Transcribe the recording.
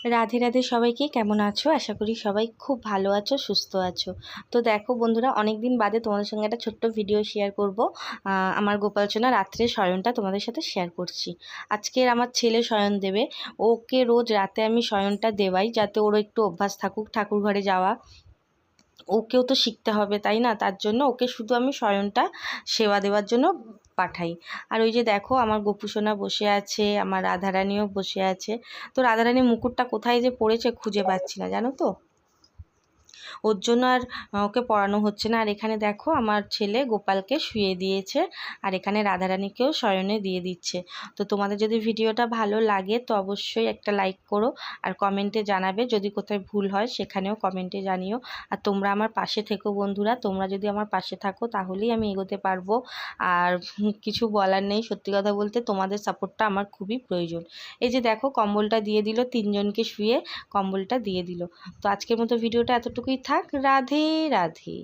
রাধে রাধে সবাইকে, কেমন আছো? আশা করি সবাই খুব ভালো আছো, সুস্থ আছো। তো দেখো বন্ধুরা, অনেক দিন বাদে তোমাদের সঙ্গে একটা ছোট্ট ভিডিও শেয়ার করব। আমার গোপালচনা রাত্রের শয়নটা তোমাদের সাথে শেয়ার করছি। আজকের আমার ছেলে শয়ন দেবে। ওকে রোজ রাতে আমি শয়নটা দেওয়াই, যাতে ওর একটু অভ্যাস থাকুক ঠাকুর ঘরে যাওয়া। ওকেও তো শিখতে হবে, তাই না? তার জন্য ওকে শুধু আমি শয়নটা সেবা দেওয়ার জন্য পাঠাই। আর ওই যে দেখো, আমার গোপুসোনা বসে আছে, আমার রাধারানীও বসে আছে। তো রাধারানীর মুকুটটা কোথায় যে পড়েছে খুঁজে পাচ্ছি না, জানো তো। ওর জন্য আর ওকে পড়ানো হচ্ছে না। আর এখানে দেখো, আমার ছেলে গোপালকে শুইয়ে দিয়েছে, আর এখানে রাধারানীকেও শয়নে দিয়ে দিচ্ছে। তো তোমাদের যদি ভিডিওটা ভালো লাগে তো অবশ্যই একটা লাইক করো, আর কমেন্টে জানাবে যদি কোথায় ভুল হয়, সেখানেও কমেন্টে জানিও। আর তোমরা আমার পাশে থেকো বন্ধুরা, তোমরা যদি আমার পাশে থাকো তাহলেই আমি এগোতে পারবো। আর কিছু বলার নেই, সত্যি কথা বলতে তোমাদের সাপোর্টটা আমার খুবই প্রয়োজন। এই যে দেখো, কম্বলটা দিয়ে দিল, তিনজনকে শুয়ে কম্বলটা দিয়ে দিল। তো আজকের মতো ভিডিওটা এতটুকুই থাক। রাধে রাধে।